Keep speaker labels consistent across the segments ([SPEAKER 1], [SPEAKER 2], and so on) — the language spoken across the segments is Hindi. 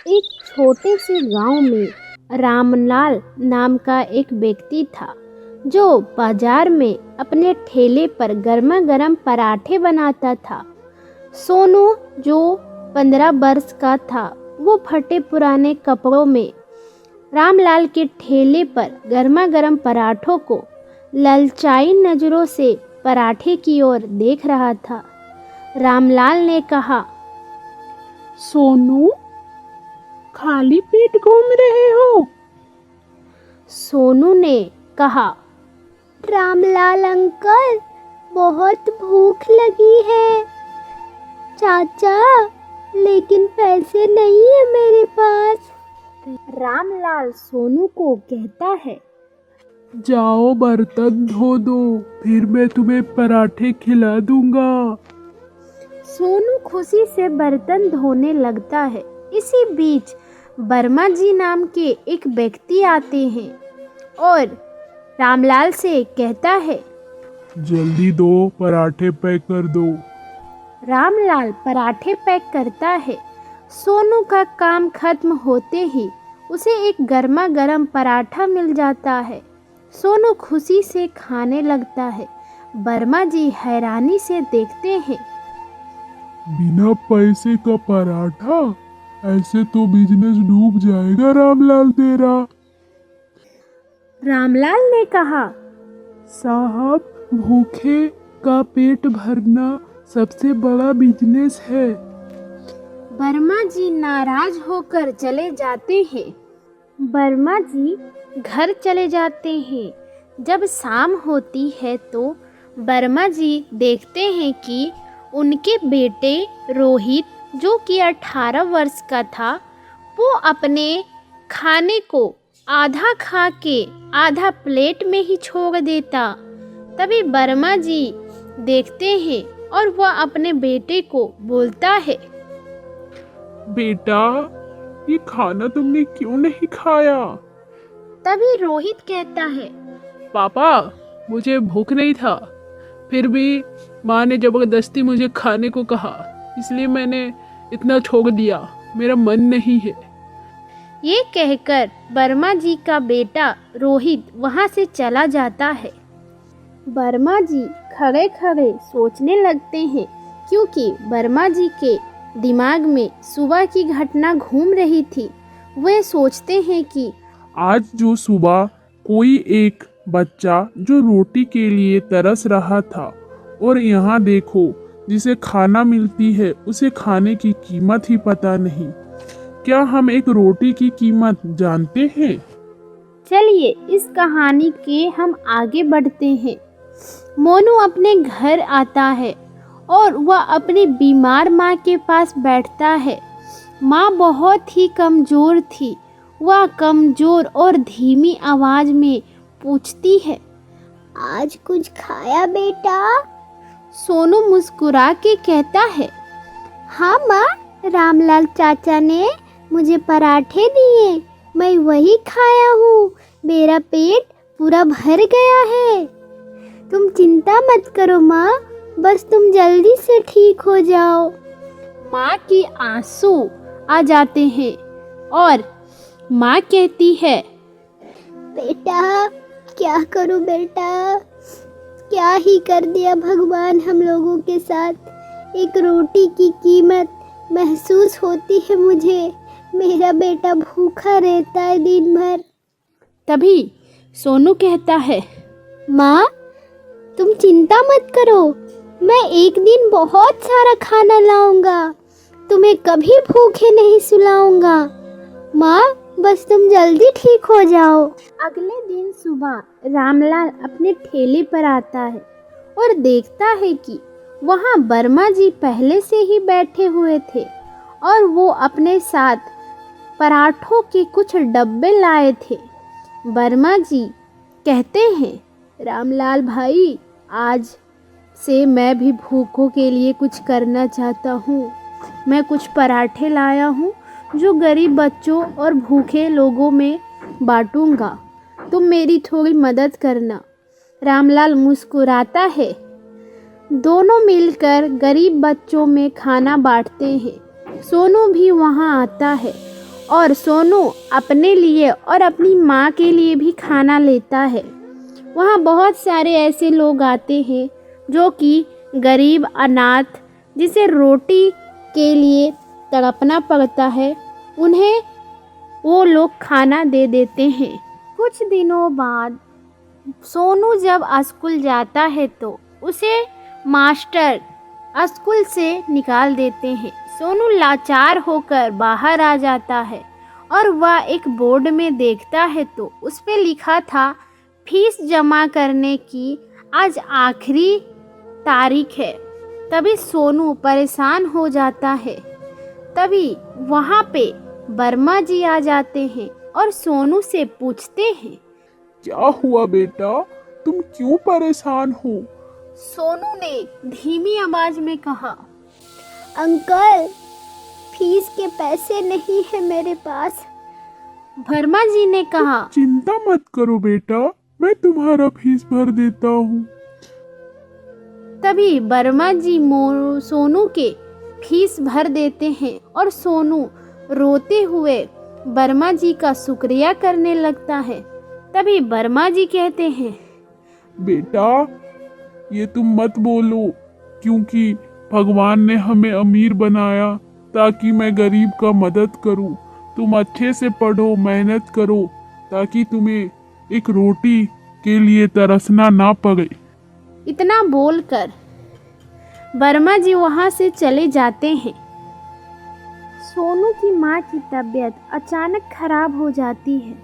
[SPEAKER 1] एक छोटे से गांव में रामलाल नाम का एक व्यक्ति था जो बाजार में अपने ठेले पर गर्मा गर्म पराठे बनाता था। सोनू जो 15 वर्ष का था वो फटे पुराने कपड़ों में रामलाल के ठेले पर गर्मा गर्म पराठों को ललचाई नज़रों से पराठे की ओर देख रहा था। रामलाल ने कहा,
[SPEAKER 2] सोनू, खाली पेट घूम रहे हो?
[SPEAKER 1] सोनू ने कहा, रामलाल अंकल, बहुत भूख लगी है। चाचा, लेकिन पैसे नहीं है मेरे पास। रामलाल सोनू को कहता है,
[SPEAKER 2] जाओ बर्तन धो दो, फिर मैं तुम्हें पराठे खिला दूंगा।
[SPEAKER 1] सोनू खुशी से बर्तन धोने लगता है। इसी बीच वर्मा जी नाम के एक व्यक्ति आते हैं और रामलाल से कहता है,
[SPEAKER 2] जल्दी दो, पराठे पैक कर दो।
[SPEAKER 1] रामलाल पराठे पैक करता है। सोनू का काम खत्म होते ही उसे एक गर्मा गर्म पराठा मिल जाता है। सोनू खुशी से खाने लगता है। वर्मा जी हैरानी से देखते हैं।
[SPEAKER 2] बिना पैसे का पराठा? ऐसे तो बिजनेस डूब जाएगा रामलाल तेरा।
[SPEAKER 1] रामलाल ने कहा,
[SPEAKER 2] साहब, भूखे का पेट भरना सबसे बड़ा बिजनेस है।
[SPEAKER 1] वर्मा जी नाराज होकर चले जाते हैं। वर्मा जी घर चले जाते हैं। जब शाम होती है तो वर्मा जी देखते हैं कि उनके बेटे रोहित, जो कि 18 वर्ष का था, वो अपने खाने को आधा खा के आधा प्लेट में ही छोड़ देता। तभी वर्मा जी देखते हैं और वह अपने बेटे को बोलता है,
[SPEAKER 2] बेटा, ये खाना तुमने क्यों नहीं खाया?
[SPEAKER 1] तभी रोहित कहता है,
[SPEAKER 2] पापा, मुझे भूख नहीं था, फिर भी माँ ने जबरदस्ती मुझे खाने को कहा, इसलिए मैंने इतना छोड़ दिया, मेरा मन नहीं है।
[SPEAKER 1] ये कहकर वर्मा जी का बेटा रोहित वहाँ से चला जाता है। वर्मा जी खड़े खड़े सोचने लगते हैं, क्योंकि वर्मा जी के दिमाग में सुबह की घटना घूम रही थी। वे सोचते हैं कि
[SPEAKER 2] आज जो सुबह कोई एक बच्चा जो रोटी के लिए तरस रहा था, और यहाँ देखो, जिसे खाना मिलती है उसे खाने की कीमत ही पता नहीं। क्या हम एक रोटी की कीमत जानते हैं?
[SPEAKER 1] चलिए इस कहानी के हम आगे बढ़ते हैं। मोनू अपने घर आता है और वह अपनी बीमार माँ के पास बैठता है। माँ बहुत ही कमज़ोर थी। वह कमज़ोर और धीमी आवाज़ में पूछती है, आज कुछ खाया बेटा? सोनू मुस्कुरा के कहता है, हाँ माँ, रामलाल चाचा ने मुझे पराठे दिए, मैं वही खाया हूँ। मेरा पेट पूरा भर गया है। तुम चिंता मत करो माँ, बस तुम जल्दी से ठीक हो जाओ। माँ की आंसू आ जाते हैं और माँ कहती है, बेटा, क्या करूँ बेटा, क्या ही कर दिया भगवान हम लोगों के साथ। एक रोटी की कीमत महसूस होती है मुझे। मेरा बेटा भूखा रहता है दिन भर। तभी सोनू कहता है, माँ, तुम चिंता मत करो, मैं एक दिन बहुत सारा खाना लाऊंगा, तुम्हें कभी भूखे नहीं सुलाऊंगा। माँ, बस तुम जल्दी ठीक हो जाओ। अगले दिन सुबह रामलाल अपने ठेले पर आता है और देखता है कि वहाँ वर्मा जी पहले से ही बैठे हुए थे और वो अपने साथ पराठों के कुछ डब्बे लाए थे। वर्मा जी कहते हैं, रामलाल भाई, आज से मैं भी भूखों के लिए कुछ करना चाहता हूँ। मैं कुछ पराठे लाया हूँ जो गरीब बच्चों और भूखे लोगों में बांटूंगा। तुम मेरी थोड़ी मदद करना। रामलाल मुस्कुराता है। दोनों मिलकर गरीब बच्चों में खाना बांटते हैं। सोनू भी वहाँ आता है और सोनू अपने लिए और अपनी माँ के लिए भी खाना लेता है। वहाँ बहुत सारे ऐसे लोग आते हैं जो कि गरीब, अनाथ, जिसे रोटी के लिए तड़पना पड़ता है, उन्हें वो लोग खाना दे देते हैं। कुछ दिनों बाद सोनू जब स्कूल जाता है तो उसे मास्टर स्कूल से निकाल देते हैं। सोनू लाचार होकर बाहर आ जाता है और वह एक बोर्ड में देखता है तो उस पे लिखा था फीस जमा करने की आज आखिरी तारीख है। तभी सोनू परेशान हो जाता है। तभी वहाँ पे वर्मा जी आ जाते हैं और सोनू से पूछते हैं,
[SPEAKER 2] क्या हुआ बेटा, तुम क्यों परेशान हो?
[SPEAKER 1] सोनू ने धीमी आवाज में कहा, अंकल फीस के पैसे नहीं है मेरे पास। वर्मा जी ने कहा,
[SPEAKER 2] चिंता मत करो बेटा, मैं तुम्हारा फीस भर देता हूँ।
[SPEAKER 1] तभी वर्मा जी सोनू के फीस भर देते हैं और सोनू रोते हुए वर्मा जी का शुक्रिया करने लगता है। तभी वर्मा जी कहते हैं,
[SPEAKER 2] बेटा ये तुम मत बोलो, क्योंकि भगवान ने हमें अमीर बनाया ताकि मैं गरीब का मदद करूं। तुम अच्छे से पढ़ो, मेहनत करो, ताकि तुम्हें एक रोटी के लिए तरसना ना पड़े।
[SPEAKER 1] इतना बोलकर वर्मा जी वहाँ से चले जाते हैं। सोनू की माँ की तबीयत अचानक खराब हो जाती है।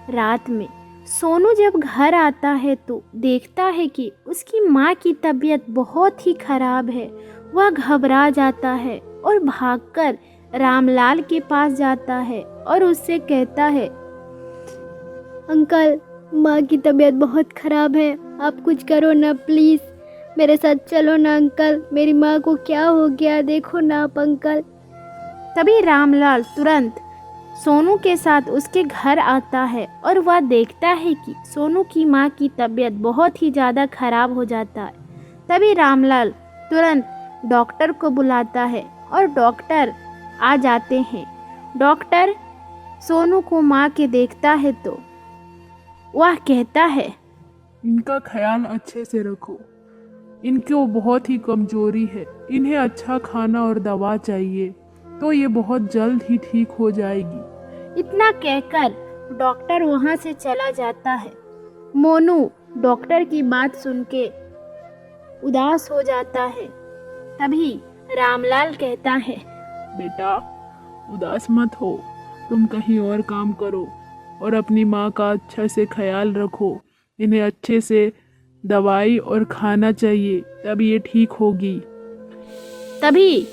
[SPEAKER 1] रात में सोनू जब घर आता है तो देखता है कि उसकी माँ की तबीयत बहुत ही खराब है। वह घबरा जाता है और भागकर रामलाल के पास जाता है और उससे कहता है, अंकल माँ की तबीयत बहुत खराब है, आप कुछ करो ना प्लीज़, मेरे साथ चलो ना अंकल, मेरी माँ को क्या हो गया, देखो ना आप अंकल। तभी रामलाल तुरंत सोनू के साथ उसके घर आता है और वह देखता है कि सोनू की माँ की तबीयत बहुत ही ज़्यादा खराब हो जाता है। तभी रामलाल तुरंत डॉक्टर को बुलाता है और डॉक्टर आ जाते हैं। डॉक्टर सोनू को माँ के देखता है तो वह कहता है,
[SPEAKER 2] इनका ख्याल अच्छे से रखो, इनको बहुत ही कमजोरी है, इन्हें अच्छा खाना और दवा चाहिए, तो ये बहुत जल्द ही ठीक हो जाएगी।
[SPEAKER 1] इतना कहकर डॉक्टर वहाँ से चला जाता है। मोनू डॉक्टर की बात सुन के उदास हो जाता है। तभी रामलाल कहता है,
[SPEAKER 2] बेटा उदास मत हो, तुम कहीं और काम करो और अपनी माँ का अच्छा से ख्याल रखो। इन्हें अच्छे से दवाई और खाना चाहिए, तब ये ठीक होगी।
[SPEAKER 1] तभी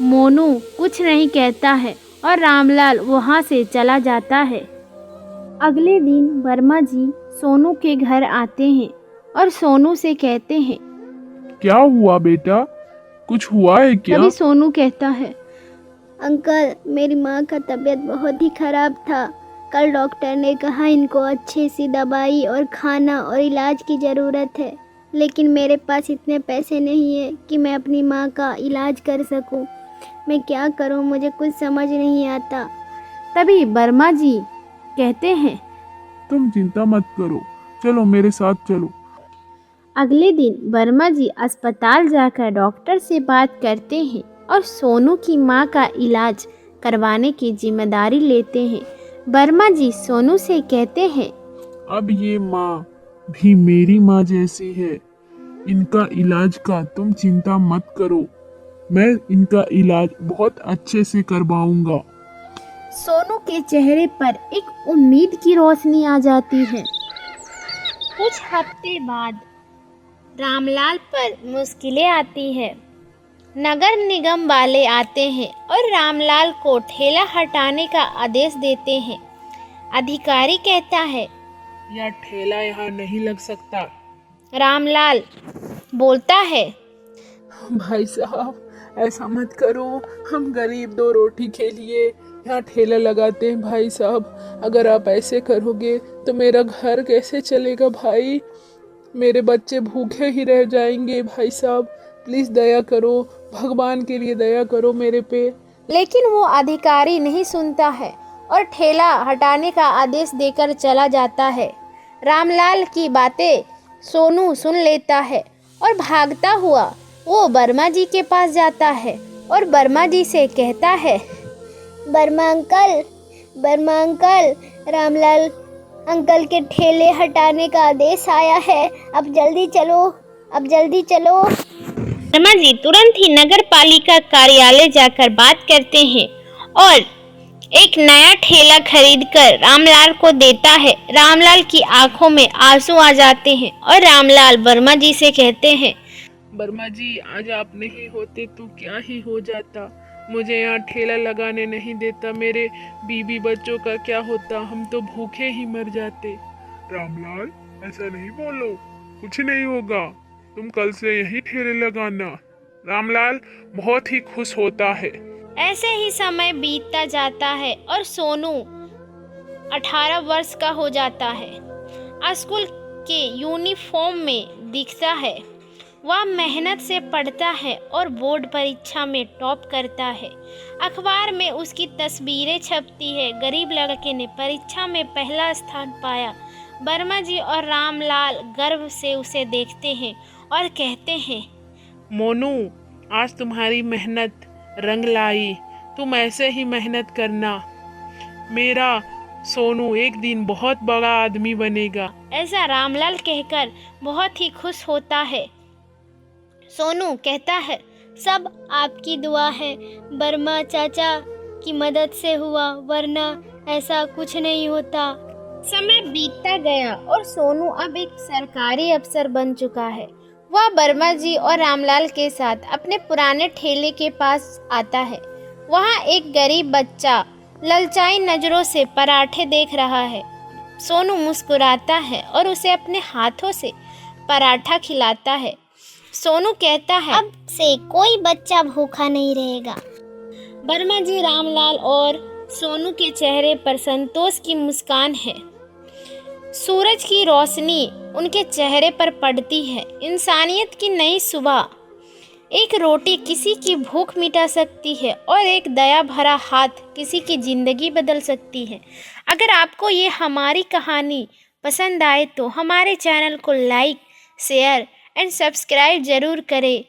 [SPEAKER 1] मोनू कुछ नहीं कहता है और रामलाल वहाँ से चला जाता है। अगले दिन वर्मा जी सोनू के घर आते हैं और सोनू से कहते हैं,
[SPEAKER 2] क्या हुआ बेटा, कुछ हुआ है क्या?
[SPEAKER 1] तभी सोनू कहता है, अंकल मेरी माँ का तबीयत बहुत ही खराब था। कल डॉक्टर ने कहा इनको अच्छी सी दवाई और खाना और इलाज की ज़रूरत है, लेकिन मेरे पास इतने पैसे नहीं है कि मैं अपनी माँ का इलाज कर सकूं। मैं क्या करूं, मुझे कुछ समझ नहीं आता। तभी वर्मा जी कहते हैं,
[SPEAKER 2] तुम चिंता मत करो, चलो मेरे साथ चलो।
[SPEAKER 1] अगले दिन वर्मा जी अस्पताल जाकर डॉक्टर से बात करते हैं और सोनू की माँ का इलाज करवाने की जिम्मेदारी लेते हैं। वर्मा जी सोनू से कहते हैं,
[SPEAKER 2] अब ये माँ भी मेरी माँ जैसी है, इनका इलाज का तुम चिंता मत करो, मैं इनका इलाज बहुत अच्छे से करवाऊंगा।
[SPEAKER 1] सोनू के चेहरे पर एक उम्मीद की रोशनी आ जाती है। कुछ हफ्ते बाद रामलाल पर मुश्किलें आती है। नगर निगम वाले आते हैं और रामलाल को ठेला हटाने का आदेश देते हैं। अधिकारी कहता है,
[SPEAKER 2] यह ठेला यहाँ नहीं लग सकता।
[SPEAKER 1] रामलाल बोलता है,
[SPEAKER 2] भाई साहब ऐसा मत करो, हम गरीब दो रोटी के लिए यहाँ ठेला लगाते हैं। भाई साहब अगर आप ऐसे करोगे तो मेरा घर कैसे चलेगा भाई, मेरे बच्चे भूखे ही रह जाएंगे। भाई साहब प्लीज़ दया करो, भगवान के लिए दया करो मेरे पे।
[SPEAKER 1] लेकिन वो अधिकारी नहीं सुनता है और ठेला हटाने का आदेश देकर चला जाता है। रामलाल की बातें सोनू सुन लेता है और भागता हुआ वो वर्मा जी के पास जाता है और वर्मा जी से कहता है, वर्मा अंकल, रामलाल अंकल के ठेले हटाने का आदेश आया है, अब जल्दी चलो। वर्मा जी तुरंत ही नगर पालिका कार्यालय जाकर बात करते हैं और एक नया ठेला खरीदकर रामलाल को देता है। रामलाल की आंखों में आंसू आ जाते हैं और रामलाल वर्मा जी से कहते हैं,
[SPEAKER 2] वर्मा जी आज आप नहीं होते तो क्या ही हो जाता। मुझे यहाँ ठेला लगाने नहीं देता, मेरे बीवी बच्चों का क्या होता, हम तो भूखे ही मर जाते। रामलाल ऐसा नहीं बोलो, कुछ नहीं होगा, तुम कल से यही ठेले लगाना। रामलाल बहुत ही खुश होता है।
[SPEAKER 1] ऐसे ही समय बीतता जाता है और सोनू 18 वर्ष का हो जाता है। स्कूल के यूनिफॉर्म में दिखता है। वह मेहनत से पढ़ता है और बोर्ड परीक्षा में टॉप करता है। अखबार में उसकी तस्वीरें छपती है। गरीब लड़के ने परीक्षा में पहला स्थान पाया। वर्मा जी और रामलाल गर्व से उसे देखते हैं और कहते हैं,
[SPEAKER 2] मोनू आज तुम्हारी मेहनत रंग लाई, तुम ऐसे ही मेहनत करना, मेरा सोनू एक दिन बहुत बड़ा आदमी बनेगा।
[SPEAKER 1] ऐसा रामलाल कहकर बहुत ही खुश होता है। सोनू कहता है, सब आपकी दुआ है, वर्मा चाचा की मदद से हुआ, वरना ऐसा कुछ नहीं होता। समय बीतता गया और सोनू अब एक सरकारी अफसर बन चुका है। वह वर्मा जी और रामलाल के साथ अपने पुराने ठेले के पास आता है। वहाँ एक गरीब बच्चा ललचाई नज़रों से पराठे देख रहा है। सोनू मुस्कुराता है और उसे अपने हाथों से पराठा खिलाता है। सोनू कहता है, अब से कोई बच्चा भूखा नहीं रहेगा। वर्मा जी, रामलाल और सोनू के चेहरे पर संतोष की मुस्कान है। सूरज की रोशनी उनके चेहरे पर पड़ती है। इंसानियत की नई सुबह। एक रोटी किसी की भूख मिटा सकती है और एक दया भरा हाथ किसी की ज़िंदगी बदल सकती है। अगर आपको ये हमारी कहानी पसंद आए तो हमारे चैनल को लाइक, शेयर एंड सब्सक्राइब ज़रूर करें।